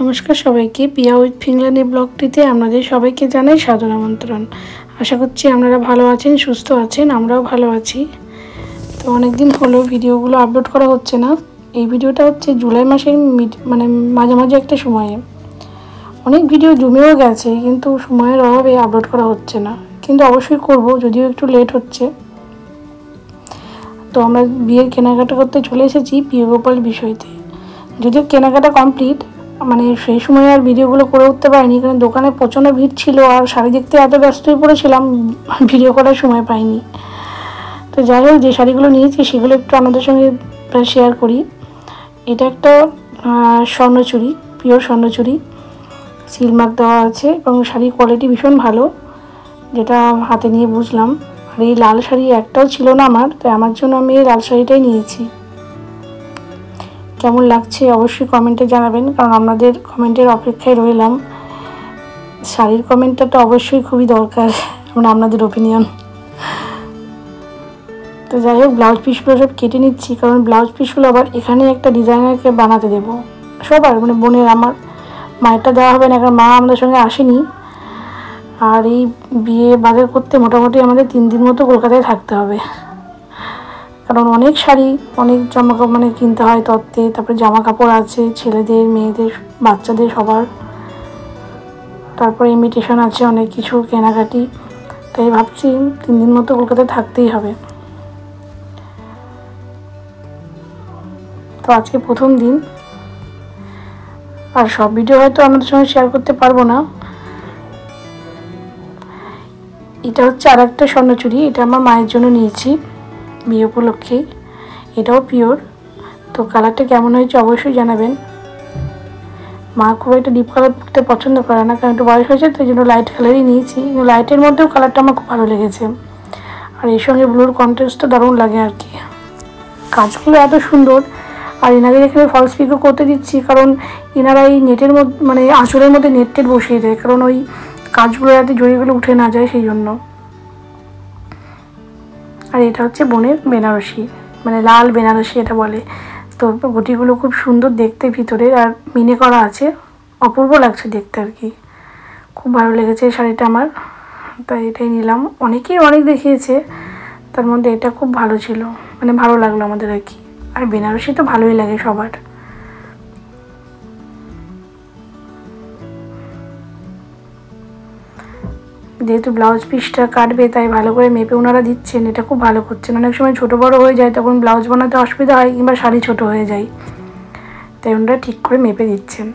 নমস্কার সবাইকে, পিয়া উইথ ফিংলানি ব্লগটিতে আপনাদের সবাইকে জানাই সাদর আমন্ত্রণ। আশা করছি আপনারা ভালো আছেন, সুস্থ আছেন, আমরাও ভালো আছি। তো অনেক দিন হলো ভিডিওগুলো আপলোড করা হচ্ছে না। এই ভিডিওটা হচ্ছে জুলাই মাসের মাঝামাঝি একটা সময়ে। অনেক ভিডিও জমেও গেছে, কিন্তু সময়ের অভাবে আপলোড করা হচ্ছে না, কিন্তু অবশ্যই করব, যদিও একটু লেট হচ্ছে। তো আমরা বিয়ের কেনাকাটা করতে চলে এসেছি প্রিয় গোপাল বিষয়তে। যদিও কেনাকাটা কমপ্লিট, সেই সময় আর ভিডিওগুলো করে উঠতে পারিনি, কারণ দোকানে প্রচণ্ড ভিড় ছিল আর শাড়ি দেখতে এত ব্যস্ত হয়ে পড়েছিলাম, ভিডিও করার সময় পাইনি। তো যাই হোক, যে শাড়িগুলো নিয়েছি সেগুলো একটু আপনাদের সঙ্গে শেয়ার করি। এটা একটা স্বর্ণচুড়ি, পিওর স্বর্ণচুড়ি, সিলমার্ক দেওয়া আছে এবং শাড়ির কোয়ালিটি ভীষণ ভালো, যেটা হাতে নিয়ে বুঝলাম। আর এই লাল শাড়ি একটাও ছিল না আমার, তাই আমার জন্য আমি এই লাল শাড়িটাই নিয়েছি। কেমন লাগছে অবশ্যই কমেন্টে জানাবেন, কারণ আপনাদের কমেন্টের অপেক্ষায় রইলাম। শাড়ির কমেন্টটা তো অবশ্যই খুবই দরকার, আপনাদের ওপিনিয়ন। তো যাই হোক, ব্লাউজ পিসগুলো সব কেটে নিচ্ছি, কারণ ব্লাউজ পিসগুলো আবার এখানে একটা ডিজাইনারকে বানাতে দেবো সবার, বোনের। আমার মায়েরটা দেওয়া হবে না, কারণ মা আমাদের সঙ্গে আসেনি। আর এই বিয়ে বাজার করতে মোটামুটি আমাদের 3 দিন মতো কলকাতায় থাকতে হবে, কারণ অনেক শাড়ি, অনেক জামা কাপড় কিনতে হয় তত্ত্বে। তারপরে জামা কাপড় আছে ছেলেদের, মেয়েদের, বাচ্চাদের সবার। তারপরে ইমিটেশন আছে, অনেক কিছু কেনাকাটি। তাই ভাবছি 3 দিন মতো কলকাতায় থাকতেই হবে। তো আজকে প্রথম দিন, আর সব ভিডিও হয়তো আমাদের সঙ্গে শেয়ার করতে পারবো না। এটা হচ্ছে আর একটা স্বর্ণচুড়ি, এটা আমার মায়ের জন্য নিয়েছি বিয়ে উপলক্ষে। এটাও পিওর। তো কালারটা কেমন হয়েছে অবশ্যই জানাবেন। মা খুব একটা ডিপ কালার পরতে পছন্দ করে না, কারণ একটু বয়স হয়েছে, তো এই জন্য লাইট কালারই নিয়েছি। কিন্তু লাইটের মধ্যেও কালারটা আমার খুব ভালো লেগেছে, আর এর সঙ্গে ব্লুর কন্ট্রাস্টটা দারুণ লাগে আর কি। কাজগুলো এত সুন্দর। আর এনাদের এখানে ফলস পিকও করতে দিচ্ছি, কারণ এনারা এই নেটের মধ্যে আঁচলের মধ্যে নেট বসিয়ে দেয়, কারণ ওই কাজগুলো যাতে জড়িগুলো উঠে না যায় সেই জন্য। আর এটা হচ্ছে বোনের বেনারসি, লাল বেনারসি এটা বলে। তো গুটিগুলো খুব সুন্দর দেখতে ভিতরে, আর মিনে করা আছে, অপূর্ব লাগছে দেখতে আর কি। খুব ভালো লেগেছে এই শাড়িটা আমার, তাই এটাই নিলাম। অনেকেই অনেক দেখিয়েছে, তার মধ্যে এটা খুব ভালো ছিল, ভালো লাগলো আমাদের আর কি। আর বেনারসি তো ভালোই লাগে সবার। যেহেতু ব্লাউজ পিসটা কাটবে, তাই ভালো করে মেপে ওনারা দিচ্ছেন, এটা খুব ভালো করছেন। অনেক সময় ছোটো বড়ো হয়ে যায়, তখন ব্লাউজ বানাতে অসুবিধা হয়, কিংবা শাড়ি ছোটো হয়ে যায়, তাই ওনারা ঠিক করে মেপে দিচ্ছেন।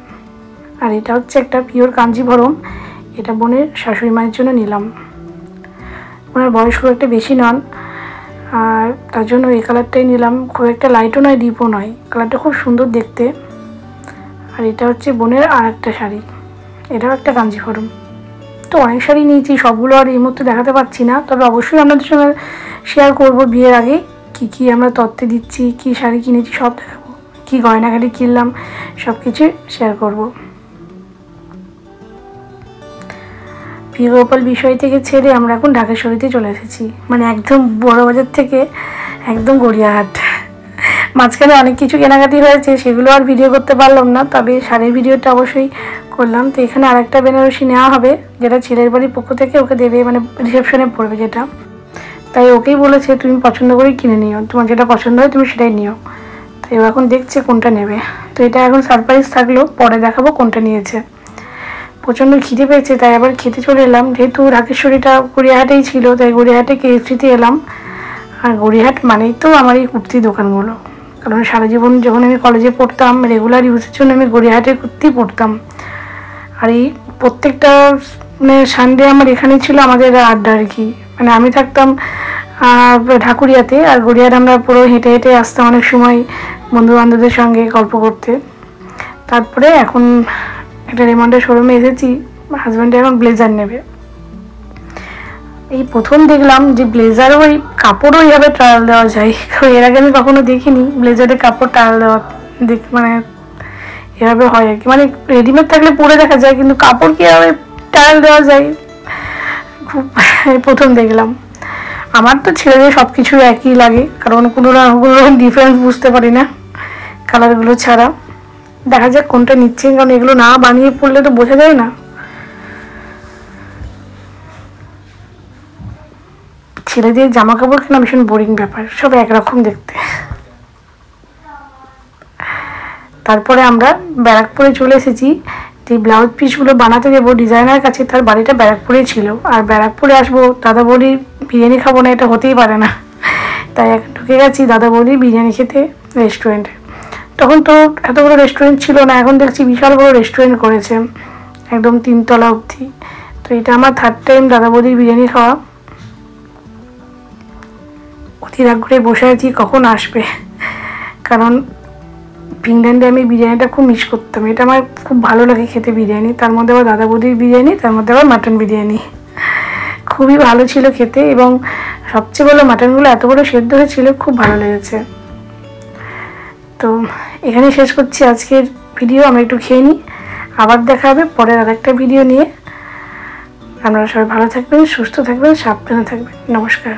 আর এটা হচ্ছে একটা পিওর কাঞ্জিভরম, এটা বোনের শাশুড়ি মায়ের জন্য নিলাম। ওনার বয়স খুব একটা বেশি নন, আর তার জন্য এই কালারটাই নিলাম। খুব একটা লাইটও নয়, ডিপও নয়, কালারটা খুব সুন্দর দেখতে। আর এটা হচ্ছে বোনের আর একটা শাড়ি, এটাও একটা কাঞ্জিভরম। তো অনেক শাড়ি নিয়েছি, সবগুলো আর এই মুহূর্তে দেখাতে পারছি না, তবে অবশ্যই আপনাদের সঙ্গে শেয়ার করব বিয়ের আগে কী আমরা তত্ত্বে দিচ্ছি, কী শাড়ি কিনেছি সব দেখাবো, কী গয়নাঘাটি কিনলাম সব কিছু শেয়ার করব। প্রিয় গোপাল বিষয় থেকে ছেড়ে আমরা এখন ঢাকেশ্বরীতে চলে এসেছি, একদম বড় বাজার থেকে একদম গড়িয়াহাট। মাঝখানে অনেক কিছু কেনাকাটি হয়েছে, সেগুলো আর ভিডিও করতে পারলাম না, তবে শাড়ির ভিডিওটা অবশ্যই করলাম। তো এখানে আরেকটা বেনারসি নেওয়া হবে, যেটা ছেলের বাড়ির পক্ষ থেকে ওকে দেবে, রিসেপশনে পড়বে যেটা। তাই ওকেই বলেছে তুমি পছন্দ করে কিনে নিও, তোমার যেটা পছন্দ হয় তুমি সেটাই নিও। তাই ও এখন দেখছে কোনটা নেবে। তো এটা এখন সারপ্রাইজ থাকলো, পরে দেখাবো কোনটা নিয়েছে। প্রচণ্ড খিদে পেয়েছে, তাই আবার খেতে চলে এলাম। যেহেতু ঢাকেশ্বরীটা গড়িয়াহাটেই ছিল, তাই গড়িয়াহাটে কেএফসিতে এলাম। আর গড়িয়াহাট মানেই তো আমার এই কুর্তির দোকানগুলো, কারণ সারা জীবন যখন আমি কলেজে পড়তাম, রেগুলার ইউজের জন্য আমি গড়িয়াহাটের কুর্তি পরতাম। আর এই প্রত্যেকটা সানডে আমার এখানেই ছিল আমাদের আড্ডা আর কি। আমি থাকতাম ঢাকুরিয়াতে, আর গড়িয়াহাট আমরা পুরো হেঁটে হেঁটে আসতাম অনেক সময় বন্ধু বান্ধবদের সঙ্গে গল্প করতে। তারপরে এখন একটা রেমন্ডের শোরুমে এসেছি, হাজব্যান্ডে এখন ব্লেজার নেবে। এই প্রথম দেখলাম যে ব্লেজারও ওই কাপড়ও এইভাবে ট্রায়াল দেওয়া যায়, এর আগে আমি কখনো দেখিনি ব্লেজারের কাপড় ট্রায়াল দেওয়া। এভাবে হয় আর কি, রেডিমেড থাকলে পরে দেখা যায়, কিন্তু কাপড় কীভাবে ট্রায়াল দেওয়া যায় খুব প্রথম দেখলাম। আমার তো ছেলেদের সব কিছু একই লাগে, কারণ কোনো রকম ডিফারেন্স বুঝতে পারি না কালারগুলো ছাড়া। দেখা যাক কোনটা নিচ্ছেন, কারণ এগুলো না বানিয়ে পড়লে তো বোঝা যায় না। ছেলেদের জামা কাপড় কেনা ভীষণ বোরিং ব্যাপার, সব একরকম দেখতে। তারপরে আমরা ব্যারাকপুরে চলে এসেছি। যে ব্লাউজ পিসগুলো বানাতে যাবো ডিজাইনার কাছে, তার বাড়িটা ব্যারাকপুরেই ছিল। আর ব্যারাকপুরে আসবো দাদা বৌদির বিরিয়ানি খাবো না, এটা হতেই পারে না। তাই এখন ঢুকে গেছি দাদা বৌদির বিরিয়ানি খেতে রেস্টুরেন্টে। তখন তো এত বড় রেস্টুরেন্ট ছিল না, এখন দেখছি বিশাল বড় রেস্টুরেন্ট করেছে, একদম 3 তলা অবধি। তো এটা আমার 3rd টাইম দাদা বৌদির বিরিয়ানি খাওয়া। অধীর আগ্রহে বসে আছি কখন আসবে, কারণ ফিনল্যান্ডে আমি বিরিয়ানিটা খুব মিস করতাম। এটা আমার খুব ভালো লাগে খেতে বিরিয়ানি, তার মধ্যে আবার দাদা বৌদির বিরিয়ানি, তার মধ্যে আবার মাটন বিরিয়ানি। খুবই ভালো ছিল খেতে, এবং সবচেয়ে ভালো মাটনগুলো এত বড় সেদ্ধ হয়েছিল, খুব ভালো লেগেছে। তো এখানেই শেষ করছি আজকের ভিডিও। আমরা একটু খেয়ে নিই, আবার দেখা হবে পরের আরেকটা ভিডিও নিয়ে। আপনারা সবাই ভালো থাকবেন, সুস্থ থাকবেন, সাবধানে থাকবেন। নমস্কার।